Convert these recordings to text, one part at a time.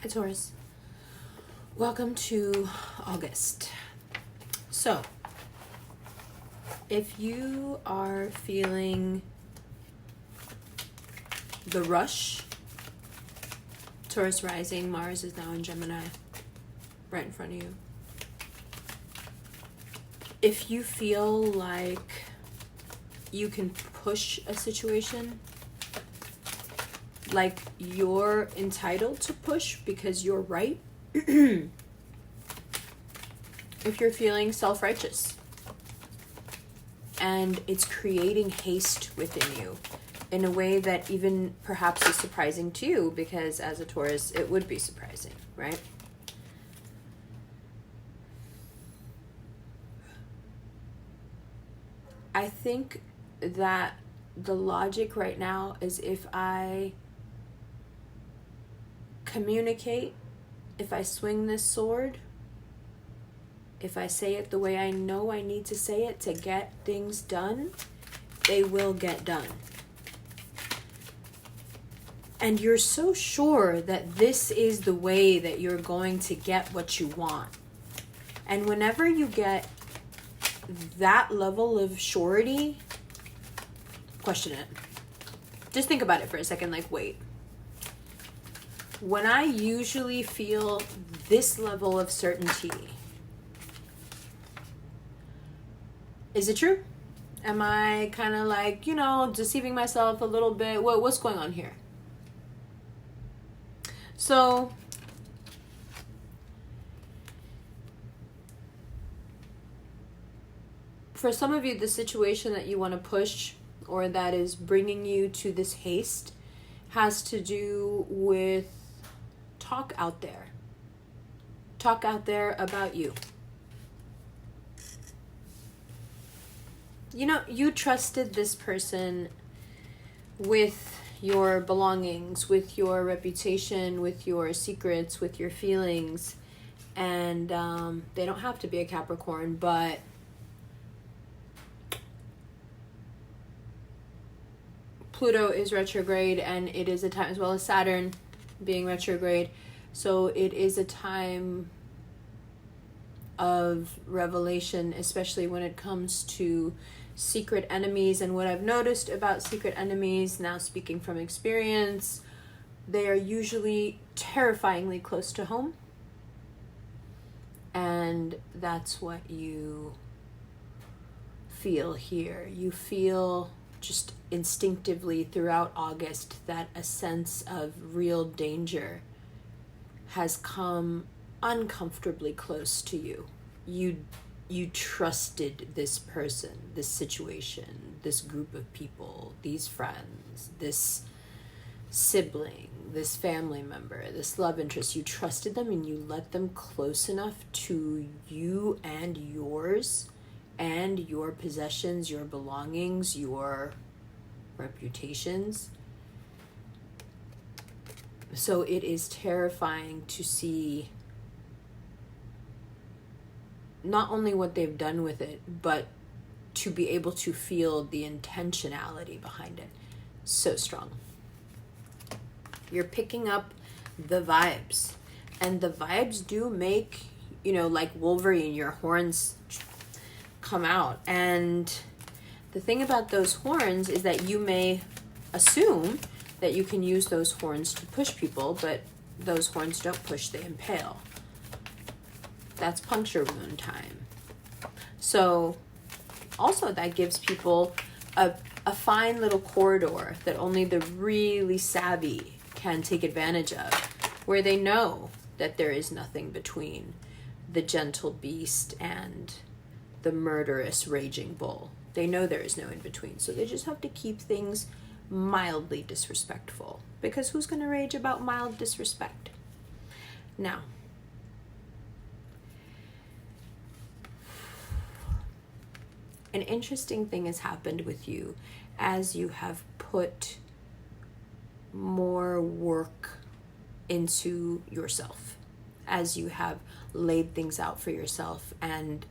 Hi Taurus, welcome to August. So, if you are feeling the rush, Taurus rising, Mars is now in Gemini, right in front of you. If you feel like you can push a situation, like you're entitled to push because you're right, if you're feeling self-righteous and it's creating haste within you in a way that even perhaps is surprising to you, because as a Taurus it would be surprising, right? I think that the logic right now is, if I communicate, if I swing this sword, if I say it the way I know I need to say it to get things done, they will get done. And you're so sure that this is the way that you're going to get what you want. And whenever you get that level of surety, question it. Just think about it for a second, like, wait. When I usually feel this level of certainty, is it true? Am I kind of like, deceiving myself a little bit? What's going on here? So, for some of you, the situation that you want to push or that is bringing you to this haste has to do with talk out there. Talk out there about you. You trusted this person with your belongings, with your reputation, with your secrets, with your feelings. And they don't have to be a Capricorn, but Pluto is retrograde, and it is a time, as well as Saturn being retrograde. So it is a time of revelation, especially when it comes to secret enemies. And what I've noticed about secret enemies, now speaking from experience, they are usually terrifyingly close to home. And that's what you feel here. You feel just instinctively throughout August that a sense of real danger has come uncomfortably close to you. You trusted this person, this situation, this group of people, these friends, this sibling, this family member, this love interest. You trusted them and you let them close enough to you and yours and your possessions, your belongings, your reputations. So it is terrifying to see not only what they've done with it, but to be able to feel the intentionality behind it. So strong. You're picking up the vibes, and the vibes do make, like Wolverine, your horns come out. And the thing about those horns is that you may assume that you can use those horns to push people, but those horns don't push, they impale. That's puncture wound time. So also that gives people a fine little corridor that only the really savvy can take advantage of, where they know that there is nothing between the gentle beast and the murderous raging bull. They know there is no in between, so they just have to keep things mildly disrespectful, because who's going to rage about mild disrespect? Now, an interesting thing has happened with you as you have put more work into yourself, as you have laid things out for yourself and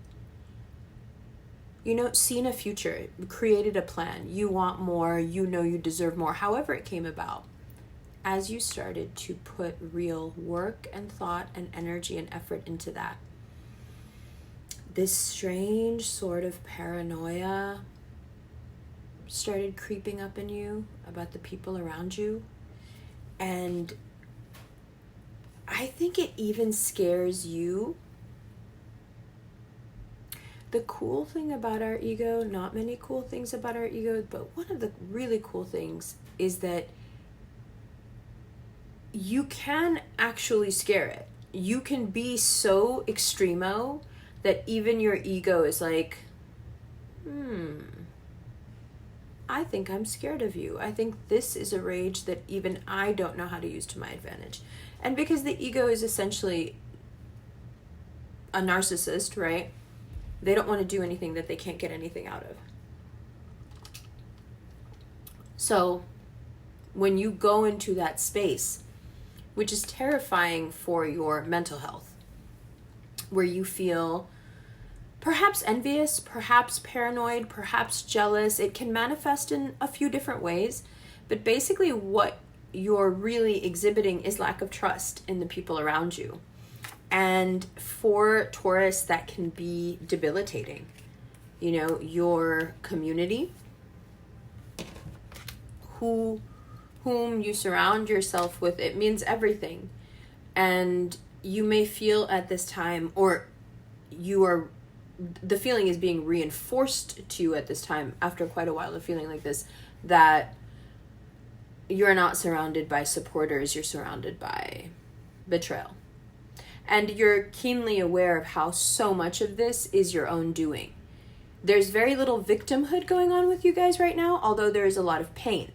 seen a future, created a plan. You want more, you deserve more, however it came about. as you started to put real work and thought and energy and effort into that, this strange sort of paranoia started creeping up in you about the people around you. And I think it even scares you. The cool thing about our ego, not many cool things about our ego, but one of the really cool things is that you can actually scare it. You can be so extremo that even your ego is like, I think I'm scared of you. I think this is a rage that even I don't know how to use to my advantage. And because the ego is essentially a narcissist, right? They don't want to do anything that they can't get anything out of. So when you go into that space, which is terrifying for your mental health, where you feel perhaps envious, perhaps paranoid, perhaps jealous. It can manifest in a few different ways, but basically what you're really exhibiting is lack of trust in the people around you. And for Taurus, that can be debilitating. You know, your community, whom you surround yourself with, it means everything. And you may feel at this time, or the feeling is being reinforced to you at this time after quite a while of feeling like this, that you're not surrounded by supporters, you're surrounded by betrayal. And you're keenly aware of how so much of this is your own doing. There's very little victimhood going on with you guys right now, although there is a lot of pain.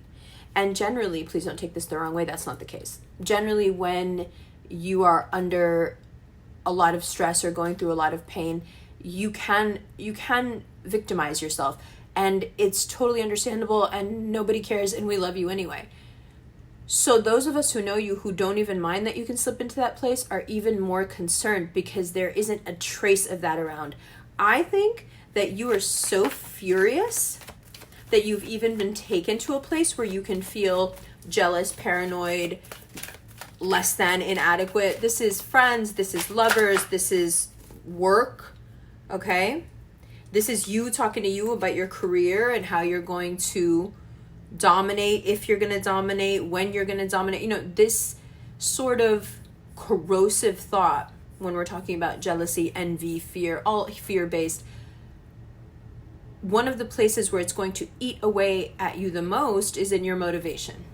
And generally, please don't take this the wrong way, that's not the case. Generally, when you are under a lot of stress or going through a lot of pain, you can victimize yourself, and it's totally understandable, and nobody cares, and we love you anyway. So those of us who know you, who don't even mind that you can slip into that place, are even more concerned because there isn't a trace of that around. I think that you are so furious that you've even been taken to a place where you can feel jealous, paranoid, less than, inadequate. This is friends, this is lovers, this is work, okay? This is you talking to you about your career and how you're going to dominate, if you're going to dominate, when you're going to dominate. You know, this sort of corrosive thought when we're talking about jealousy, envy, fear, all fear-based. One of the places where it's going to eat away at you the most is in your motivation,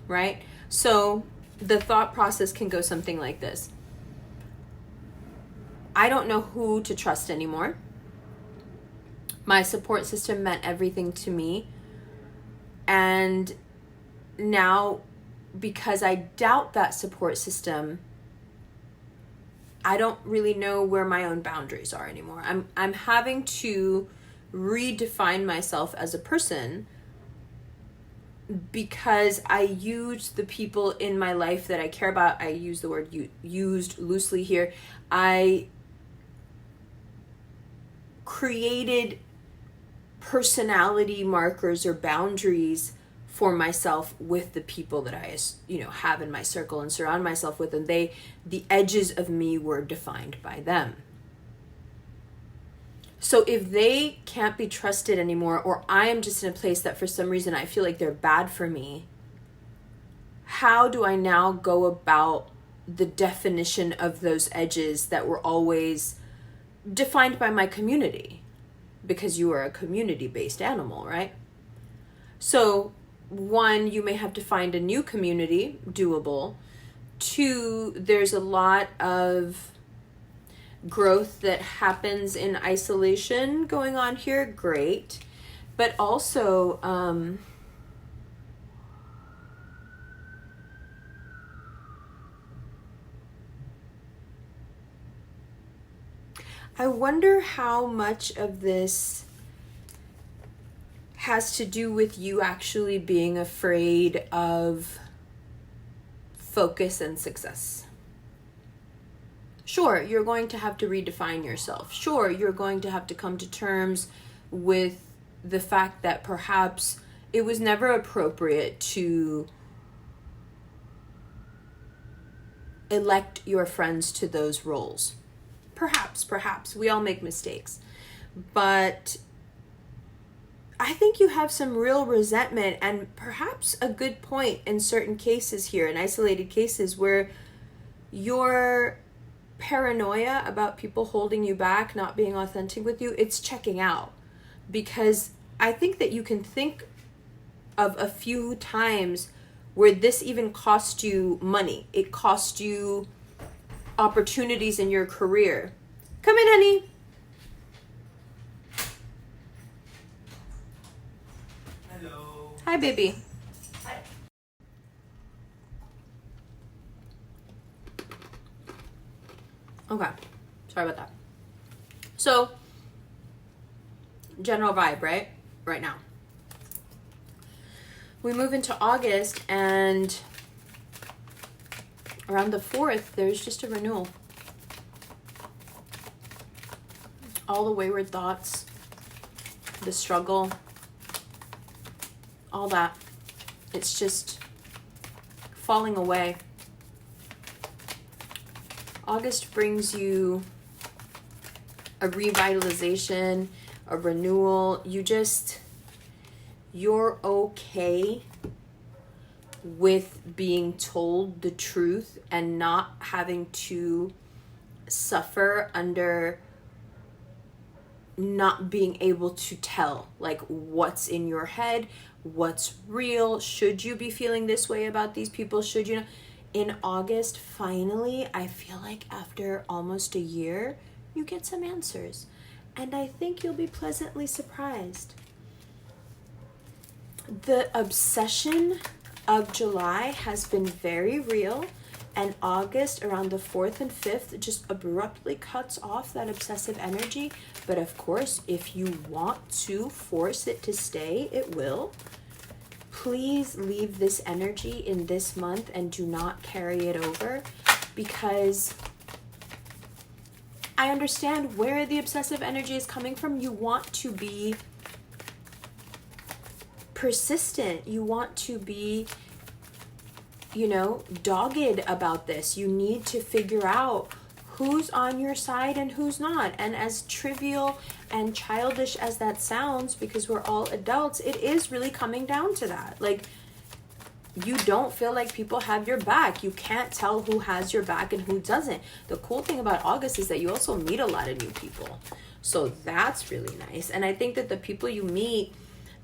right? So the thought process can go something like this. I don't know who to trust anymore. My support system meant everything to me. And now, because I doubt that support system, I don't really know where my own boundaries are anymore. I'm having to redefine myself as a person because I used the people in my life that I care about. I use the word used loosely here. I created personality markers or boundaries for myself with the people that I, have in my circle and surround myself with, and the edges of me were defined by them. So if they can't be trusted anymore, or I am just in a place that for some reason I feel like they're bad for me, how do I now go about the definition of those edges that were always defined by my community? Because you are a community-based animal, right? So, one, you may have to find a new community, doable. Two, there's a lot of growth that happens in isolation going on here, great. But also, I wonder how much of this has to do with you actually being afraid of focus and success. Sure, you're going to have to redefine yourself. Sure, you're going to have to come to terms with the fact that perhaps it was never appropriate to elect your friends to those roles. Perhaps. We all make mistakes. But I think you have some real resentment and perhaps a good point in certain cases here, in isolated cases, where your paranoia about people holding you back, not being authentic with you, it's checking out. Because I think that you can think of a few times where this even cost you money. It cost you opportunities in your career. Come in, honey. Hello. Hi, baby. Hi. Okay. Sorry about that. So, general vibe, right? Right now. We move into August, and around the 4th, there's just a renewal. All the wayward thoughts, the struggle, all that. It's just falling away. August brings you a revitalization, a renewal. You're okay with being told the truth and not having to suffer under not being able to tell, like, what's in your head, what's real. Should you be feeling this way about these people? Should you not? In August, finally, I feel like after almost a year, you get some answers. And I think you'll be pleasantly surprised. The obsession of July has been very real, and August, around the 4th and 5th, just abruptly cuts off that obsessive energy. But of course, if you want to force it to stay, it will. Please leave this energy in this month and do not carry it over, because I understand where the obsessive energy is coming from. You want to be persistent. You want to be, dogged about this. You need to figure out who's on your side and who's not. And as trivial and childish as that sounds, because we're all adults, it is really coming down to that. Like, you don't feel like people have your back. You can't tell who has your back and who doesn't. The cool thing about August is that you also meet a lot of new people. So that's really nice. And I think that the people you meet,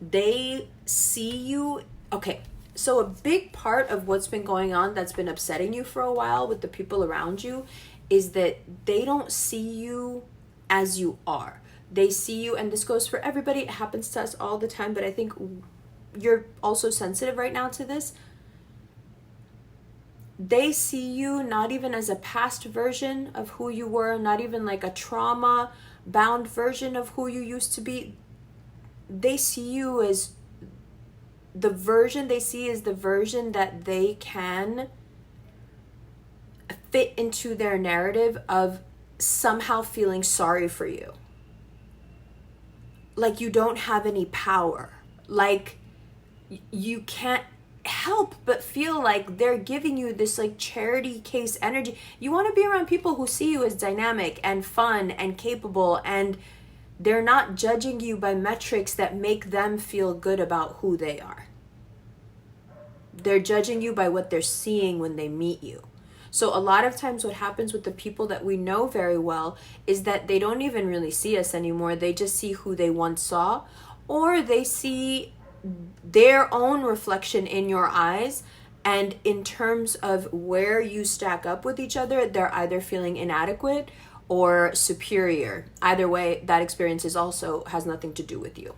they see you. Okay, so a big part of what's been going on that's been upsetting you for a while with the people around you is that they don't see you as you are. They see you, and this goes for everybody, it happens to us all the time, but I think you're also sensitive right now to this. They see you not even as a past version of who you were, not even like a trauma-bound version of who you used to be. They see you as the version they see is the version that they can fit into their narrative of somehow feeling sorry for you. Like you don't have any power. Like you can't help but feel like they're giving you this like charity case energy. You want to be around people who see you as dynamic and fun and capable, and they're not judging you by metrics that make them feel good about who they are. They're judging you by what they're seeing when they meet you. So a lot of times what happens with the people that we know very well is that they don't even really see us anymore. They just see who they once saw, or they see their own reflection in your eyes. And in terms of where you stack up with each other, they're either feeling inadequate or superior. Either way, that experience is also has nothing to do with you,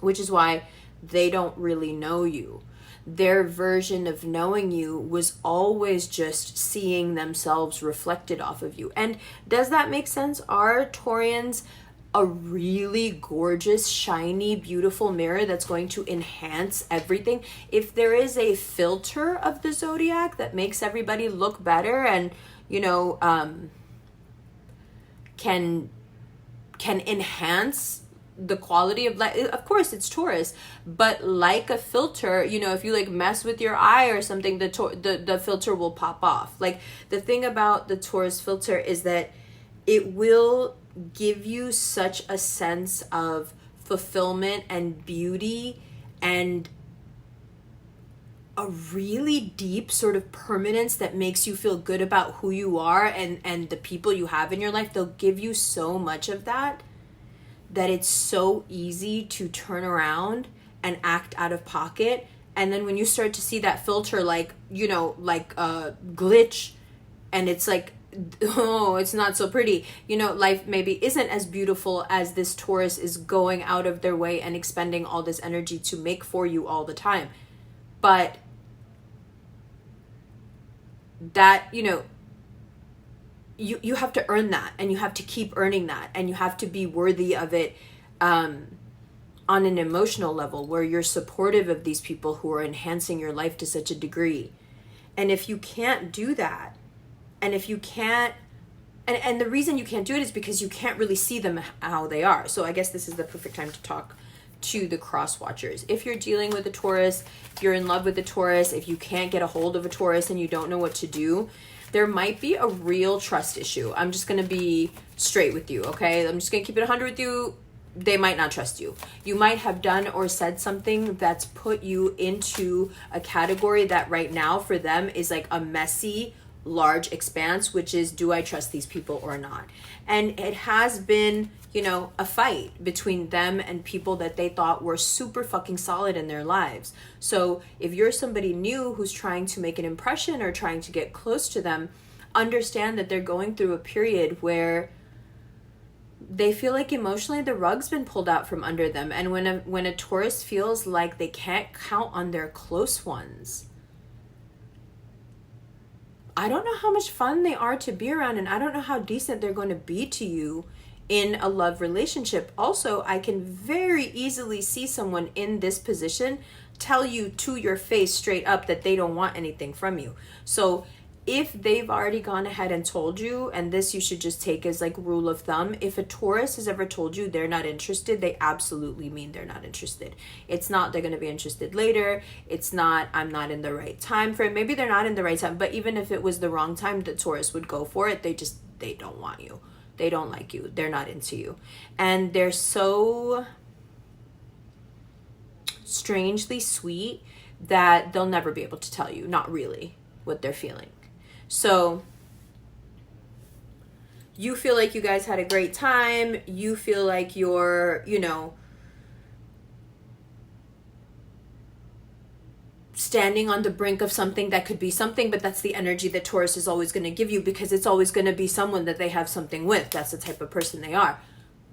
which is why they don't really know you. Their version of knowing you was always just seeing themselves reflected off of you. And does that make sense? Are Taurians a really gorgeous, shiny, beautiful mirror that's going to enhance everything? If there is a filter of the zodiac that makes everybody look better and, can enhance the quality of life. Of course it's Taurus, but like a filter, you know, if you like mess with your eye or something, the filter will pop off. Like, the thing about the Taurus filter is that it will give you such a sense of fulfillment and beauty and a really deep sort of permanence that makes you feel good about who you are and the people you have in your life. They'll give you so much of that it's so easy to turn around and act out of pocket. And then when you start to see that filter, like, you know, like a glitch, and it's like, oh, it's not so pretty, you know, life maybe isn't as beautiful as this Taurus is going out of their way and expending all this energy to make for you all the time. But that, you know, you have to earn that, and you have to keep earning that, and you have to be worthy of it on an emotional level where you're supportive of these people who are enhancing your life to such a degree. And if you can't do that, and if you can't, and the reason you can't do it is because you can't really see them how they are. So I guess this is the perfect time to talk to the crosswatchers. If you're dealing with a Taurus, if you're in love with a Taurus, if you can't get a hold of a Taurus and you don't know what to do, there might be a real trust issue. I'm just going to be straight with you, okay? I'm just going to keep it 100 with you. They might not trust you. You might have done or said something that's put you into a category that right now for them is like a messy, large expanse, which is, do I trust these people or not? And it has been, you know, a fight between them and people that they thought were super fucking solid in their lives. So if you're somebody new who's trying to make an impression or trying to get close to them, understand that they're going through a period where they feel like emotionally the rug's been pulled out from under them. And when a Taurus feels like they can't count on their close ones, I don't know how much fun they are to be around, and I don't know how decent they're going to be to you in a love relationship. Also, I can very easily see someone in this position tell you to your face straight up that they don't want anything from you. So if they've already gone ahead and told you, and this you should just take as like rule of thumb, if a Taurus has ever told you they're not interested, they absolutely mean they're not interested. It's not they're going to be interested later. It's not I'm not in the right time frame. Maybe they're not in the right time, but even if it was the wrong time, the Taurus would go for it. They don't want you. They don't like you. They're not into you. And they're so strangely sweet that they'll never be able to tell you, not really, what they're feeling. So you feel like you guys had a great time. You feel like you're, you know, standing on the brink of something that could be something, but that's the energy that Taurus is always going to give you, because it's always going to be someone that they have something with. That's the type of person they are.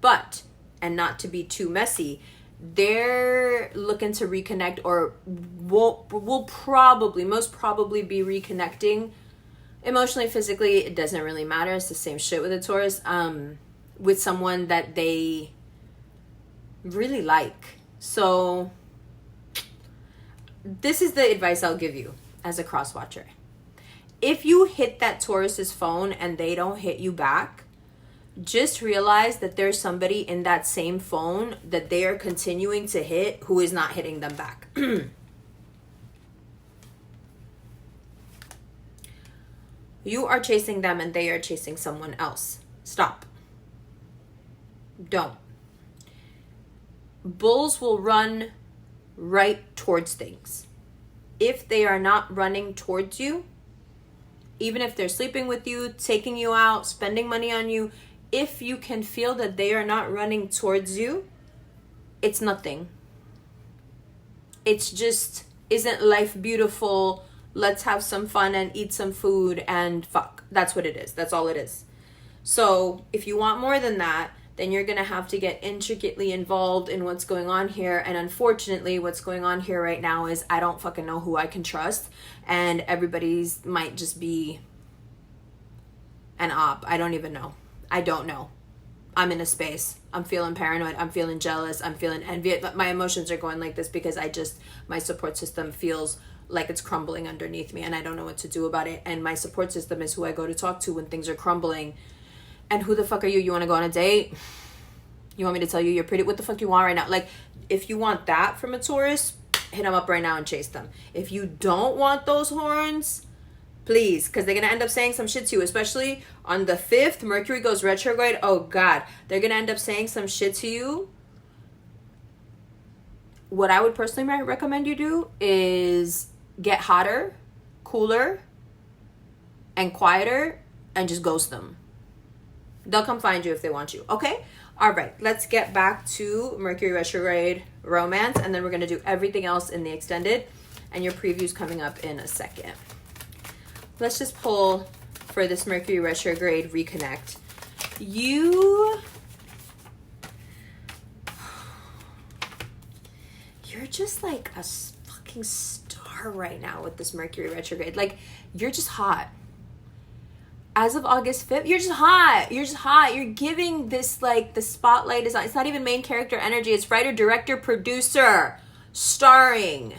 But, and not to be too messy, they're looking to reconnect, or will probably, most probably be reconnecting emotionally, physically. It doesn't really matter. It's the same shit with a Taurus, with someone that they really like. So this is the advice I'll give you as a crosswatcher. If you hit that Taurus's phone and they don't hit you back, just realize that there's somebody in that same phone that they are continuing to hit who is not hitting them back. You are chasing them and they are chasing someone else. Stop. Don't. Bulls will run right towards things. If they are not running towards you, even if they're sleeping with you, taking you out, spending money on you, if you can feel that they are not running towards you, it's nothing. It's just, isn't life beautiful? Let's have some fun and eat some food and fuck. That's what it is. That's all it is. So if you want more than that, then you're going to have to get intricately involved in what's going on here. And unfortunately, what's going on here right now is I don't fucking know who I can trust. And everybody's might just be an op. I don't even know. I don't know. I'm in a space. I'm feeling paranoid. I'm feeling jealous. I'm feeling envy. My emotions are going like this because my support system feels like it's crumbling underneath me and I don't know what to do about it. And my support system is who I go to talk to when things are crumbling. And who the fuck are you? You want to go on a date? You want me to tell you you're pretty? What the fuck you want right now? Like, if you want that from a Taurus, hit them up right now and chase them. If you don't want those horns, please, because they're going to end up saying some shit to you, especially on the 5th, Mercury goes retrograde. Oh, God. They're going to end up saying some shit to you. What I would personally recommend you do is get hotter, cooler, and quieter, and just ghost them. They'll come find you if they want you. Okay? All right. Let's get back to Mercury retrograde romance, and then we're going to do everything else in the extended, and your preview's coming up in a second. Let's just pull for this Mercury retrograde reconnect. You're just like a fucking star right now with this Mercury retrograde. Like, you're just hot. As of August 5th, you're just hot. You're just hot. You're giving this, like, the spotlight is on. It's not even main character energy. It's writer, director, producer, starring.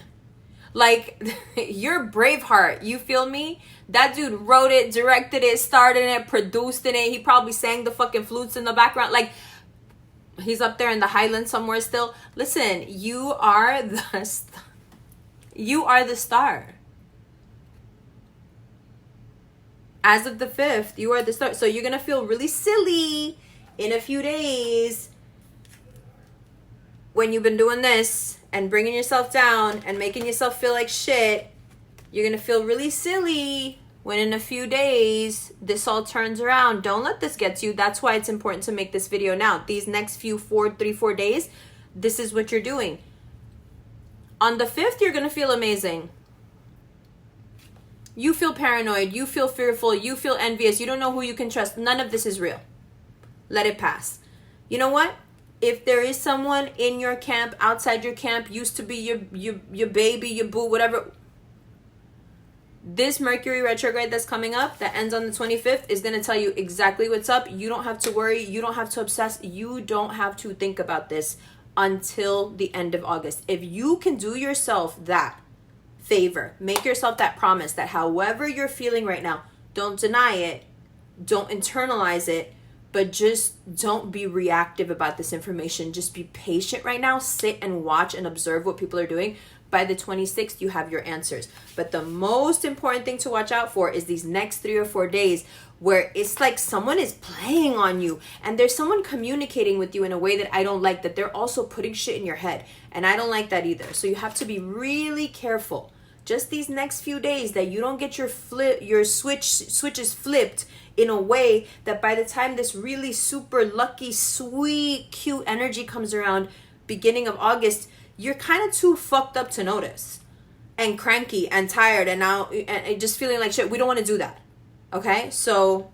Like, you're Braveheart. You feel me? That dude wrote it, directed it, starred in it, produced in it. He probably sang the fucking flutes in the background. Like, he's up there in the Highlands somewhere still. Listen, you are the star. As of the 5th, you are the star. So you're going to feel really silly in a few days when you've been doing this and bringing yourself down and making yourself feel like shit. You're going to feel really silly when in a few days this all turns around. Don't let this get to you. That's why it's important to make this video now. These next few 4 days, this is what you're doing. On the 5th, you're going to feel amazing. You feel paranoid. You feel fearful. You feel envious. You don't know who you can trust. None of this is real. Let it pass. You know what? If there is someone in your camp, outside your camp, used to be your baby, your boo, whatever, this Mercury retrograde that's coming up, that ends on the 25th, is going to tell you exactly what's up. You don't have to worry. You don't have to obsess. You don't have to think about this until the end of August. If you can do yourself that favor, make yourself that promise that however you're feeling right now, don't deny it, don't internalize it, but just don't be reactive about this information. Just be patient right now. Sit and watch and observe what people are doing. By the 26th, you have your answers. But the most important thing to watch out for is these next 3 or 4 days where it's like someone is playing on you and there's someone communicating with you in a way that I don't like, that they're also putting shit in your head. And I don't like that either. So you have to be really careful. Just these next few days that you don't get your switches flipped in a way that by the time this really super lucky, sweet, cute energy comes around beginning of August, you're kind of too fucked up to notice and cranky and tired and now and just feeling like shit. We don't want to do that. Okay? So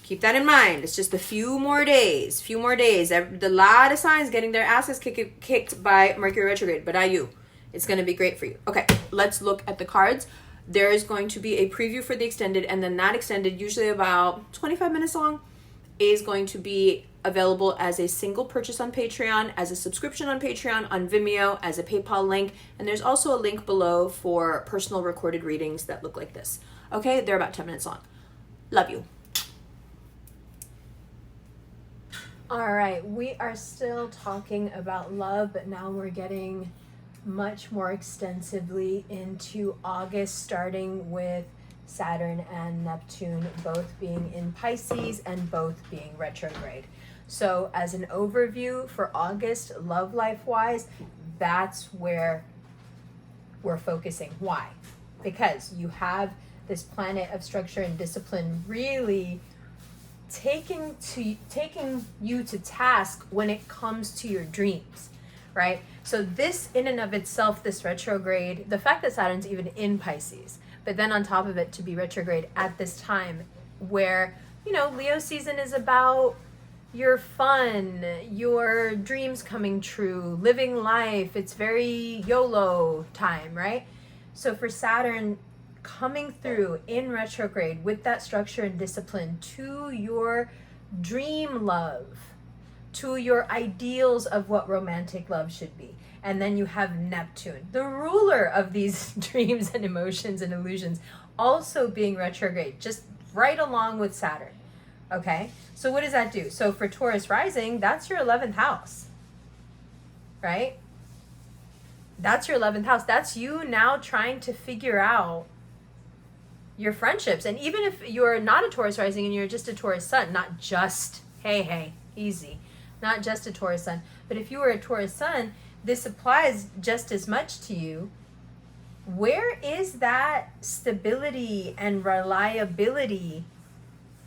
keep that in mind. It's just a few more days. A lot of signs getting their asses kicked by Mercury retrograde, but not you. It's going to be great for you. Okay, let's look at the cards. There is going to be a preview for the extended, and then that extended, usually about 25 minutes long, is going to be available as a single purchase on Patreon, as a subscription on Patreon, on Vimeo, as a PayPal link, and there's also a link below for personal recorded readings that look like this. Okay, they're about 10 minutes long. Love you. All right, we are still talking about love, but now we're getting much more extensively into August, starting with Saturn and Neptune both being in Pisces and both being retrograde. So as an overview for August, love life wise, that's where we're focusing. Why? Because you have this planet of structure and discipline really taking you to task when it comes to your dreams, right? So this in and of itself, this retrograde, the fact that Saturn's even in Pisces, but then on top of it to be retrograde at this time where, you know, Leo season is about your fun, your dreams coming true, living life. It's very YOLO time, right? So for Saturn coming through in retrograde with that structure and discipline to your dream love, to your ideals of what romantic love should be. And then you have Neptune, the ruler of these dreams and emotions and illusions, also being retrograde, just right along with Saturn. Okay, so what does that do? So for Taurus rising, that's your 11th house, right? That's your 11th house. That's you now trying to figure out your friendships. And even if you're not a Taurus rising and you're just a Taurus sun, not just, hey, easy, not just a Taurus sun, but if you were a Taurus sun, this applies just as much to you. Where is that stability and reliability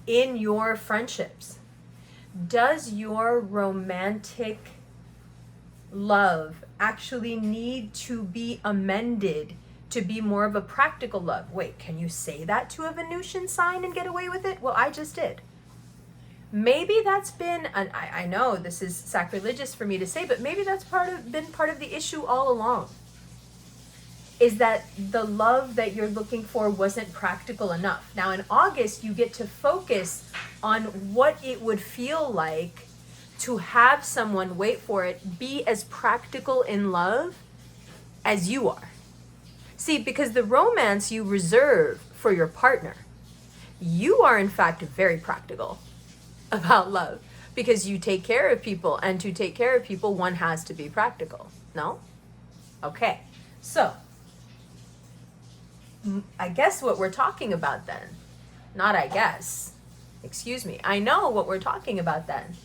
in your friendships? Does your romantic love actually need to be amended to be more of a practical love? Wait, can you say that to a Venusian sign and get away with it? Well, I just did. Maybe that's been, I know this is sacrilegious for me to say, but maybe that's been part of the issue all along. Is that the love that you're looking for wasn't practical enough. Now in August, you get to focus on what it would feel like to have someone, wait for it, be as practical in love as you are. See, because the romance you reserve for your partner, you are in fact very practical about love because you take care of people, and to take care of people, one has to be practical. No? Okay. So, I guess what we're talking about then, not I guess, excuse me, I know what we're talking about then,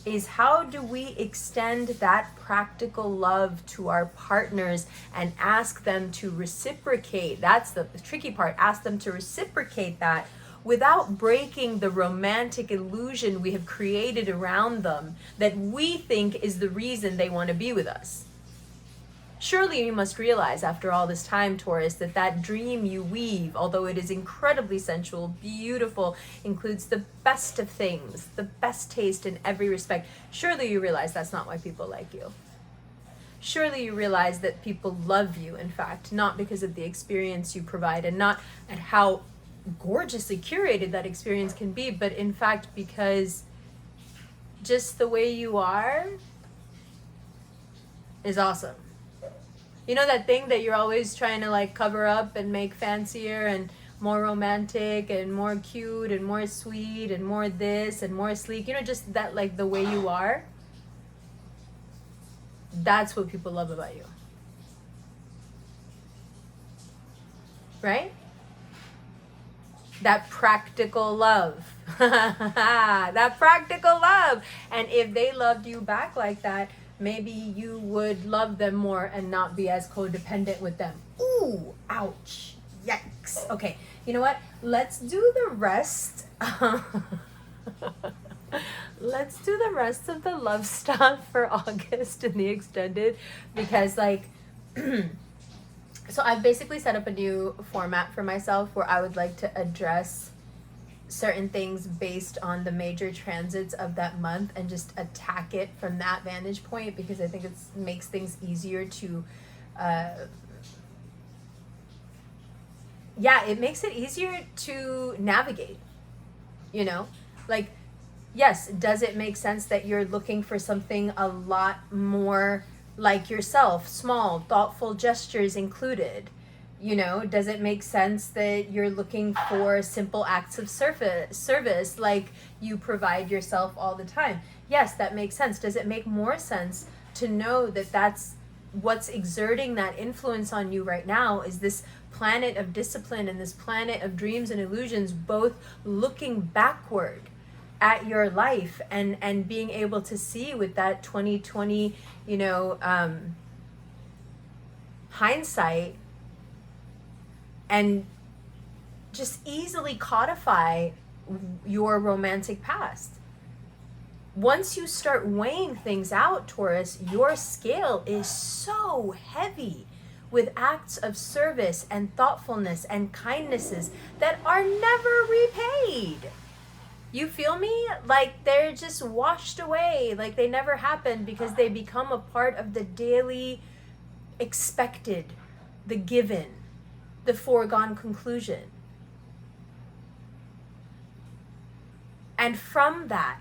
is how do we extend that practical love to our partners and ask them to reciprocate. That's the tricky part. Ask them to reciprocate that without breaking the romantic illusion we have created around them that we think is the reason they want to be with us. Surely you must realize after all this time, Taurus, that dream you weave, although it is incredibly sensual, beautiful, includes the best of things, the best taste in every respect. Surely you realize that's not why people like you. Surely you realize that people love you, in fact, not because of the experience you provide and not at how gorgeously curated that experience can be, but in fact because just the way you are is awesome. You know that thing that you're always trying to like cover up and make fancier and more romantic and more cute and more sweet and more this and more sleek, you know, just that, like the way you are. That's what people love about you. Right? That practical love. That practical love. And if they loved you back like that, maybe you would love them more and not be as codependent with them. Ooh, ouch, yikes. Okay, you know what? Let's do the rest. Let's do the rest of the love stuff for August in the extended, because like, so I've basically set up a new format for myself where I would like to address certain things based on the major transits of that month and just attack it from that vantage point, because I think it makes things easier to it makes it easier to navigate, you know, like, yes, does it make sense that you're looking for something a lot more like yourself, small, thoughtful gestures included? You know, does it make sense that you're looking for simple acts of service like you provide yourself all the time? Yes, that makes sense. Does it make more sense to know that that's what's exerting that influence on you right now, is this planet of discipline and this planet of dreams and illusions, both looking backward at your life and being able to see with that 2020, you know, hindsight, and just easily codify your romantic past. Once you start weighing things out, Taurus, your scale is so heavy with acts of service and thoughtfulness and kindnesses that are never repaid. You feel me? Like they're just washed away, like they never happened, because they become a part of the daily expected, the given, the foregone conclusion. And from that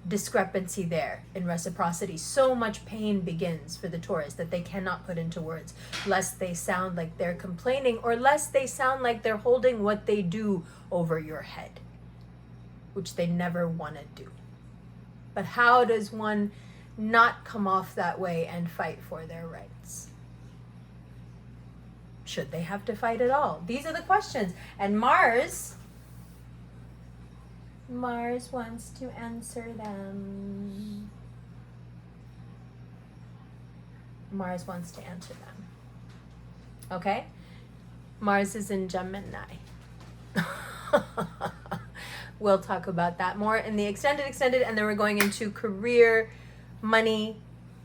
discrepancy there in reciprocity, so much pain begins for the Taurus that they cannot put into words, lest they sound like they're complaining or lest they sound like they're holding what they do over your head. which they never want to do. But how does one not come off that way and fight for their rights? Should they have to fight at all? These are the questions. And Mars wants to answer them. Mars wants to answer them. Okay? Mars is in Gemini. We'll talk about that more in the extended, and then we're going into career, money,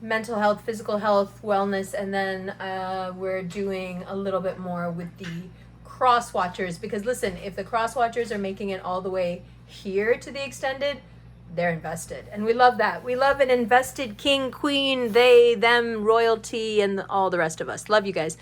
mental health, physical health, wellness, and then we're doing a little bit more with the crosswatchers, because listen, if the crosswatchers are making it all the way here to the extended, they're invested, and we love that. We love an invested king, queen, they, them, royalty, and all the rest of us. Love you guys.